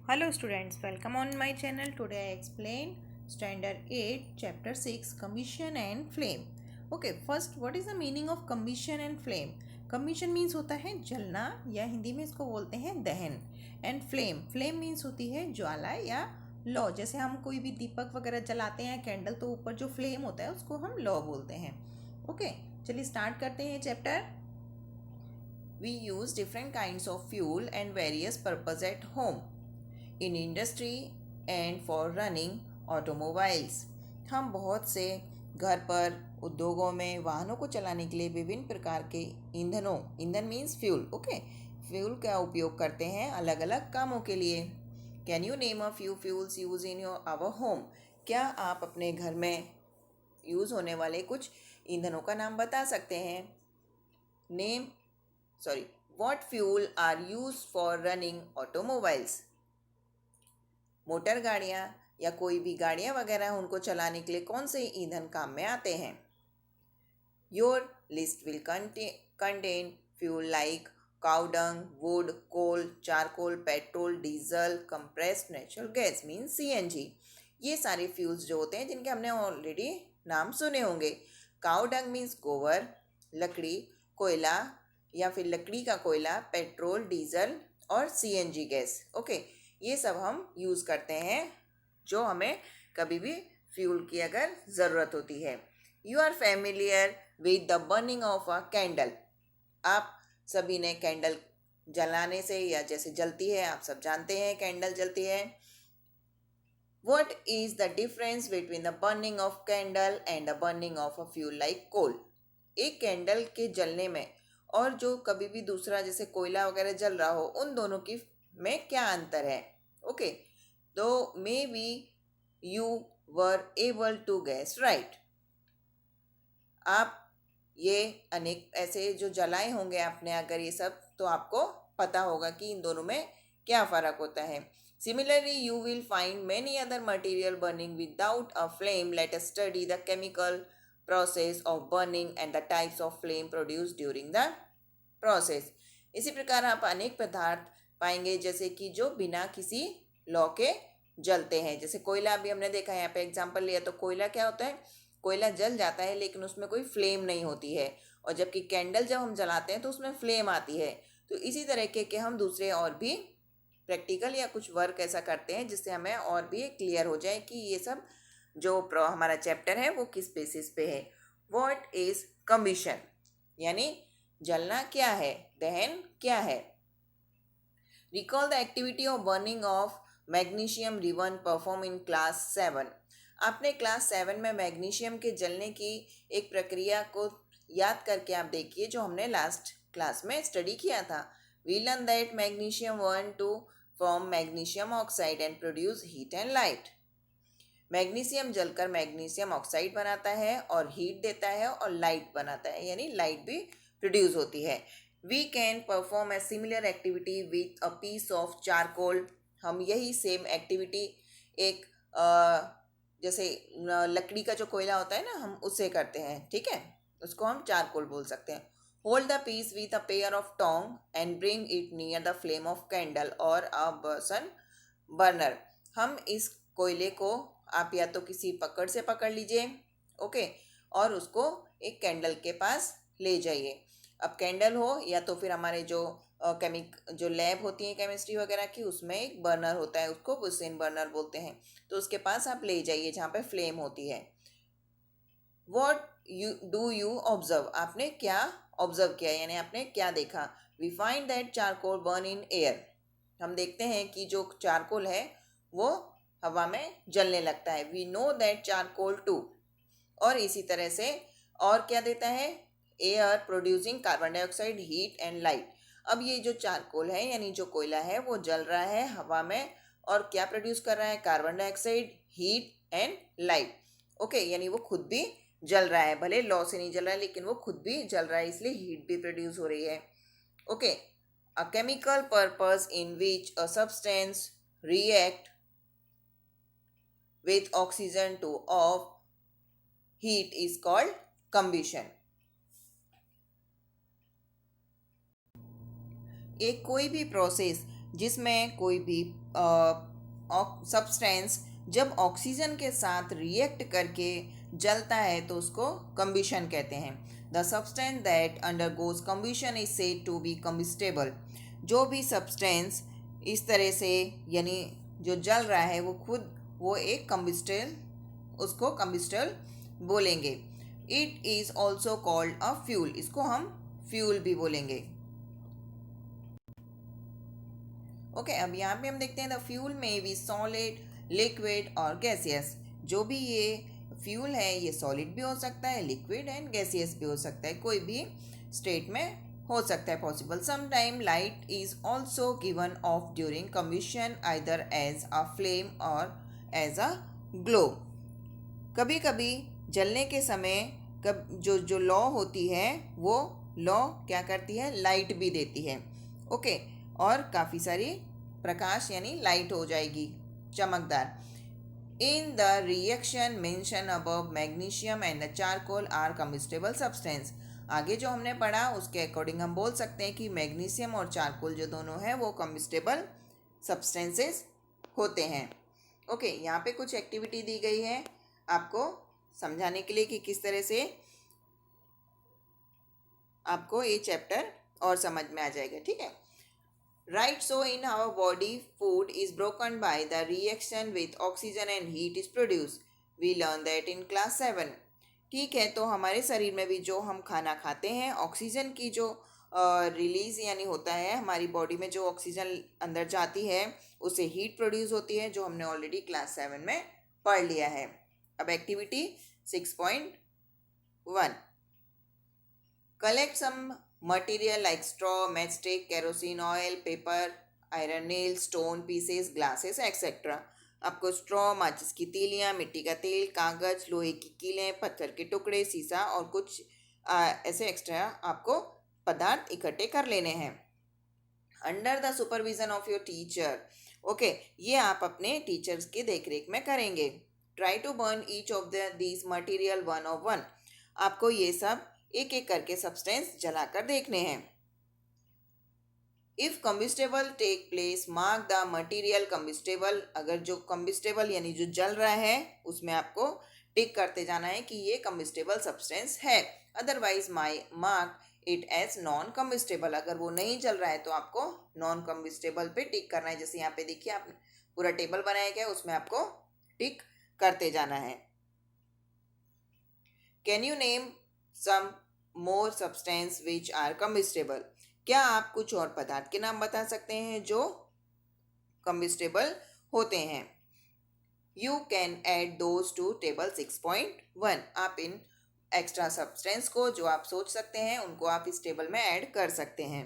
Hello students, welcome on my channel. Today I explain standard 8 chapter 6 combustion and flame. Okay, first what is the meaning of combustion and flame? Combustion means होता है जलना या हिंदी में इसको बोलते हैं दहन. एंड फ्लेम मीन्स होती है ज्वाला या लौ. जैसे हम कोई भी दीपक वगैरह जलाते हैं कैंडल तो ऊपर जो फ्लेम होता है उसको हम लौ बोलते हैं. ओके, चलिए स्टार्ट करते हैं chapter. We use different kinds of fuel and various purpose at home, in industry and for running automobiles. हम बहुत से घर पर उद्योगों में वाहनों को चलाने के लिए विभिन्न प्रकार के ईंधन मीन्स फ्यूल. ओके, फ्यूल का उपयोग करते हैं अलग अलग कामों के लिए. Can you name a few fuels use in your our home? क्या आप अपने घर में यूज़ होने वाले कुछ ईंधनों का नाम बता सकते हैं? What fuel are used for running automobiles? Motor गाड़ियाँ या कोई भी गाड़ियाँ वगैरह उनको चलाने के लिए कौन से ईंधन काम में आते हैं? Your list will contain fuel like cow dung, wood, coal, charcoal, petrol, diesel, compressed natural gas mean CNG. ये सारे फ्यूल्स जो होते हैं जिनके हमने ऑलरेडी नाम सुने होंगे. काउ डंग मीन्स गोबर, लकड़ी, कोयला या फिर लकड़ी का कोयला, पेट्रोल, डीजल और CNG गैस. ओके, ये सब हम यूज़ करते हैं जो हमें कभी भी फ्यूल की अगर ज़रूरत होती है. You are familiar with the burning of a candle. आप सभी ने कैंडल जलाने से या जैसे जलती है आप सब जानते हैं कैंडल जलती है. What is the difference between the burning of candle and the burning of a fuel like coal? एक कैंडल के जलने में और जो कभी भी दूसरा जैसे कोयला वगैरह जल रहा हो उन दोनों की में क्या अंतर है? ओके, तो maybe you were able to guess right. आप ये अनेक ऐसे जो जलाए होंगे आपने अगर ये सब तो आपको पता होगा कि इन दोनों में क्या फ़र्क होता है. Similarly, you will find many other material burning without a flame. Let us study the chemical process of burning and the types of flame produced during the process. इसी प्रकार आप अनेक पदार्थ पाएंगे जैसे कि जो बिना किसी लौ के जलते हैं. जैसे कोयला अभी हमने देखा है, यहाँ पे एग्जांपल लिया तो कोयला क्या होता है, कोयला जल जाता है लेकिन उसमें कोई फ्लेम नहीं होती है. और जबकि कैंडल जब हम जलाते हैं तो उसमें फ्लेम आती है. तो इसी तरीके के हम दूसरे और भी प्रैक्टिकल या कुछ वर्क ऐसा करते हैं जिससे हमें और भी क्लियर हो जाए कि ये सब जो हमारा चैप्टर है वो किस बेसिस पे है. व्हाट इज कम्बशन यानी जलना क्या है, दहन क्या है. Recall the activity of burning of magnesium ribbon perform in class 7. आपने क्लास 7 में मैग्नीशियम के जलने की एक प्रक्रिया को याद करके आप देखिए जो हमने लास्ट क्लास में स्टडी किया था. We learn that magnesium want to form magnesium oxide and produce heat and light. Magnesium जलकर मैग्नीशियम ऑक्साइड बनाता है और हीट देता है और लाइट बनाता है यानी लाइट भी प्रोड्यूस होती है. We can perform a similar activity with a piece of charcoal. हम यही सेम एक्टिविटी एक जैसे लकड़ी का जो कोयला होता है ना हम उससे करते हैं. ठीक है, उसको हम चारकोल बोल सकते हैं. Hold the piece with a pair of tong and bring it near the flame of candle और अ बर्सन बर्नर. हम इस कोयले को आप या तो किसी पकड़ से पकड़ लीजिए, ओके, और उसको एक कैंडल के पास ले जाइए. अब कैंडल हो या तो फिर हमारे जो जो लैब होती है केमिस्ट्री वगैरह की उसमें एक बर्नर होता है, उसको बुसेन बर्नर बोलते हैं. तो उसके पास आप ले जाइए जहाँ पे फ्लेम होती है. What do you observe? आपने क्या ऑब्जर्व किया यानी आपने क्या देखा. We find that charcoal burn in air. हम देखते हैं कि जो चारकोल है वो हवा में जलने लगता है. We know that charcoal too. और इसी तरह से और क्या देता है, air producing carbon dioxide, heat and light. अब ये जो चारकोल है यानी जो कोयला है वो जल रहा है हवा में और क्या प्रोड्यूस कर रहा है, carbon dioxide, heat and light. Okay, यानी वो खुद भी जल रहा है, भले लौ से नहीं जल रहा है लेकिन वो खुद भी जल रहा है इसलिए हीट भी प्रोड्यूस हो रही है. Okay, a chemical purpose in which a substance react with oxygen to of heat is called combustion. एक कोई भी प्रोसेस जिसमें कोई भी सब्सटेंस जब ऑक्सीजन के साथ रिएक्ट करके जलता है तो उसको कम्बिशन कहते हैं। The substance that undergoes combustion is said to be combustible. जो भी सब्सटेंस इस तरह से यानी जो जल रहा है वो एक कम्बिस्टल, उसको कम्बिस्टल बोलेंगे। It is also called a fuel, इसको हम फ्यूल भी बोलेंगे। ओके, अब यहाँ पे हम देखते हैं द फ्यूल में भी सॉलिड, लिक्विड और गैसियस। जो भी ये फ्यूल है ये सॉलिड भी हो सकता है, लिक्विड एंड गैसियस भी हो सकता है, कोई भी स्टेट में हो सकता है possible. Sometime light is also given off during combustion either as a flame or as a glow. कभी कभी जलने के समय जो लौ होती है वो लौ क्या करती है, लाइट भी देती है। ओके, और काफ़ी सारी प्रकाश यानी लाइट हो जाएगी, चमकदार। In the reaction mentioned above magnesium and the charcoal are combustible substance. आगे जो हमने पढ़ा उसके अकॉर्डिंग हम बोल सकते हैं कि मैग्नीशियम और चारकोल जो दोनों हैं वो कम्बिस्टेबल सब्सटेंसेस होते हैं। ओके, यहाँ पे कुछ एक्टिविटी दी गई है आपको समझाने के लिए कि किस तरह से आपको ये चैप्टर और समझ में आ जाएगा। ठीक है, right. So in our body food is broken by the reaction with oxygen and heat is produce. We learn that in class 7। ठीक है, तो हमारे शरीर में भी जो हम खाना खाते हैं, ऑक्सीजन की जो रिलीज यानी होता है, हमारी बॉडी में जो ऑक्सीजन अंदर जाती है उससे हीट प्रोड्यूस होती है, जो हमने ऑलरेडी क्लास 7 में पढ़ लिया है। अब activity 6.1, collect some material like straw, matchstick, kerosene oil, paper, iron nail, stone pieces, glasses etcetera. आपको स्ट्रॉ, माचिस की तीलियाँ, मिट्टी का तेल, कागज, लोहे की कीलें, पत्थर के टुकड़े, सीसा और कुछ ऐसे एक्स्ट्रा आपको पदार्थ इकट्ठे कर लेने हैं। Under the supervision of your teacher. Okay, ये आप अपने टीचर्स की देखरेख में करेंगे। Try to burn each of these material one of one. आपको ये सब एक एक करके सब्सटेंस जलाकर देखने हैं। If combustible take place mark the material combustible. अगर जो कम्बिस्टेबल यानी जो जल रहा है उसमें आपको टिक करते जाना है कि ये कम्बिस्टेबल सब्सटेंस है। Otherwise mark it as non combustible. अगर वो नहीं जल रहा है तो आपको नॉन कम्बिस्टेबल पे टिक करना है। जैसे यहाँ पे देखिए आपने पूरा टेबल बनाया गया, उसमें आपको टिक करते जाना है। Can you name some more substance which are combustible. क्या आप कुछ और पदार्थ के नाम बता सकते हैं जो कम्बिस्टेबल होते हैं। You can add those two table 6.1। आप इन एक्स्ट्रा सब्सटेंस को जो आप सोच सकते हैं उनको आप इस टेबल में ऐड कर सकते हैं।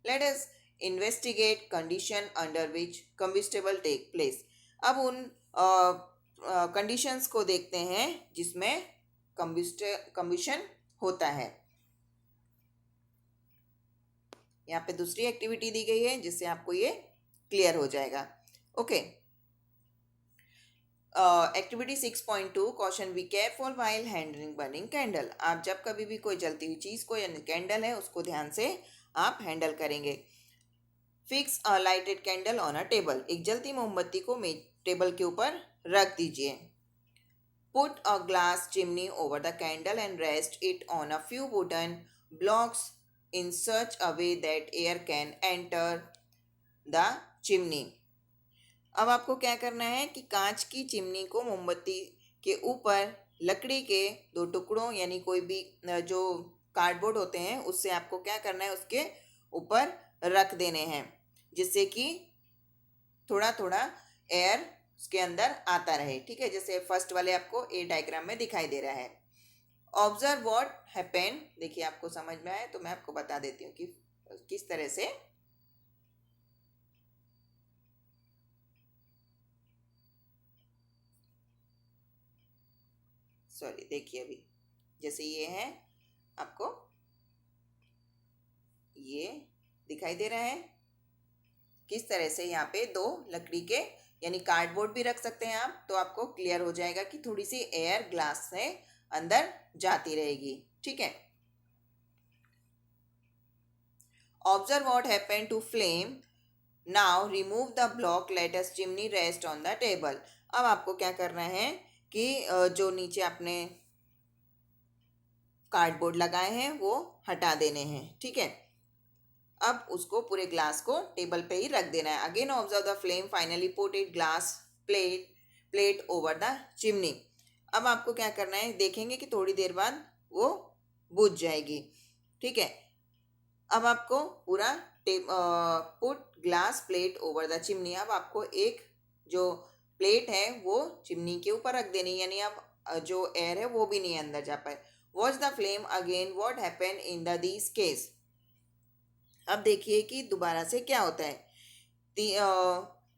Let us investigate condition under which combustible take place. अब उन कंडीशंस को देखते हैं जिसमें कम्बिशन होता है। यहाँ पे दूसरी एक्टिविटी दी गई है जिससे आपको ये क्लियर हो जाएगा। Okay, activity 6.2, question be careful while handling burning candle. आप जब कभी भी कोई जलती हुई चीज़ को यानी कैंडल है उसको ध्यान से आप हैंडल करेंगे। Fix a lighted candle on a table. एक जलती मोमबत्ती को टेबल के ऊपर रख दीजिए। Put a glass chimney over the candle and rest it on a few wooden blocks in such a way that air can enter the chimney। अब आपको क्या करना है कि कांच की चिमनी को मोमबत्ती के ऊपर लकड़ी के दो टुकड़ों यानी कोई भी जो कार्डबोर्ड होते हैं उससे आपको क्या करना है, उसके ऊपर रख देने हैं जिससे कि थोड़ा थोड़ा एयर उसके अंदर आता रहे। ठीक है, जैसे फर्स्ट वाले आपको ए डायग्राम में दिखाई दे रहा है। Observe what happened. देखिए आपको समझ में आए तो मैं आपको बता देती हूँ कि किस तरह से देखिए अभी जैसे ये है, आपको ये दिखाई दे रहा है किस तरह से यहाँ पे दो लकड़ी के यानी कार्डबोर्ड भी रख सकते हैं आप, तो आपको क्लियर हो जाएगा कि थोड़ी सी एयर ग्लास से अंदर जाती रहेगी। ठीक है, observe what happened to flame now remove the block, let us chimney rest on the table. अब आपको क्या करना है कि जो नीचे आपने कार्डबोर्ड लगाए हैं वो हटा देने हैं, ठीक है। अब उसको पूरे ग्लास को टेबल पे ही रख देना है। Again observe the flame, finally put it glass plate over the chimney. अब आपको क्या करना है, देखेंगे कि थोड़ी देर बाद वो बुझ जाएगी, ठीक है। अब आपको पूरा put glass plate over the chimney. अब आपको एक जो प्लेट है वो चिमनी के ऊपर रख देनी, यानी अब जो एयर है वो भी नहीं अंदर जा पाए। Watch the flame again, what happen in the this case. अब देखिए कि दोबारा से क्या होता है।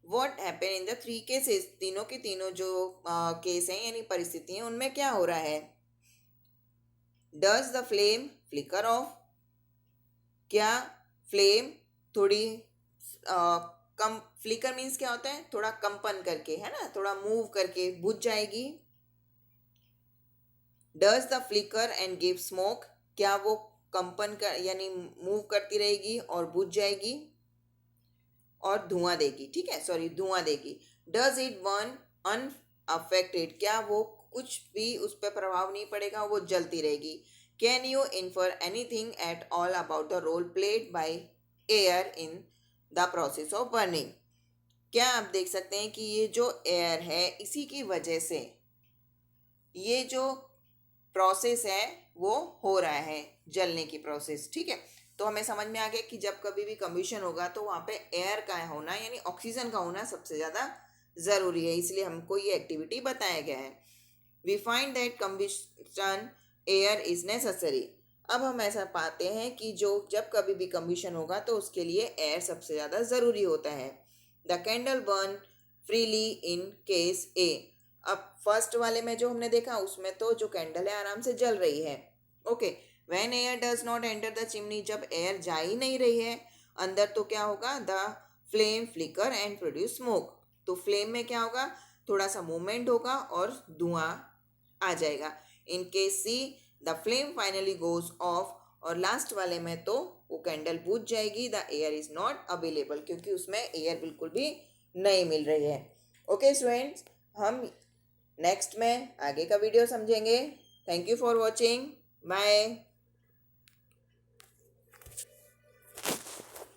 What happen in the three cases, तीनों के तीनों जो केस हैं यानी परिस्थिति हैं उनमें क्या हो रहा है। Does the flame flicker off, क्या फ्लेम थोड़ी कम, फ्लिकर मीन्स क्या होता है, थोड़ा कंपन करके, है ना, थोड़ा मूव करके बुझ जाएगी। Does the flicker and give smoke, क्या वो कंपन कर यानी मूव करती रहेगी और बुझ जाएगी और धुआं देगी, ठीक है, सॉरी धुआं देगी। डज इट बर्न अनअफेक्टेड, क्या वो कुछ भी उस पर प्रभाव नहीं पड़ेगा, वो जलती रहेगी। Can you infer anything at all about the role played by air in the process of burning, क्या आप देख सकते हैं कि ये जो एयर है इसी की वजह से ये जो प्रोसेस है वो हो रहा है, जलने की प्रोसेस, ठीक है। तो हमें समझ में आ गया कि जब कभी भी कम्बशन होगा तो वहाँ पे एयर का होना यानी ऑक्सीजन का होना सबसे ज़्यादा ज़रूरी है, इसलिए हमको ये एक्टिविटी बताया गया है। We find that combustion air is necessary. अब हम ऐसा पाते हैं कि जो जब कभी भी कम्बशन होगा तो उसके लिए एयर सबसे ज़्यादा ज़रूरी होता है। The candle burn freely in case A. अब फर्स्ट वाले में जो हमने देखा उसमें तो जो कैंडल है आराम से जल रही है, okay. When air does not enter the chimney, जब एयर जा ही नहीं रही है अंदर तो क्या होगा, the flame flicker and produce smoke. तो फ्लेम में क्या होगा, थोड़ा सा मूवमेंट होगा और धुआं आ जाएगा। In case C, the flame finally goes off, और लास्ट वाले में तो वो कैंडल बुझ जाएगी, the air is not available, क्योंकि उसमें एयर बिल्कुल भी नहीं मिल रही है। ओके स्टूडेंट्स, हम नेक्स्ट में आगे का वीडियो समझेंगे। Thank you for watching, bye.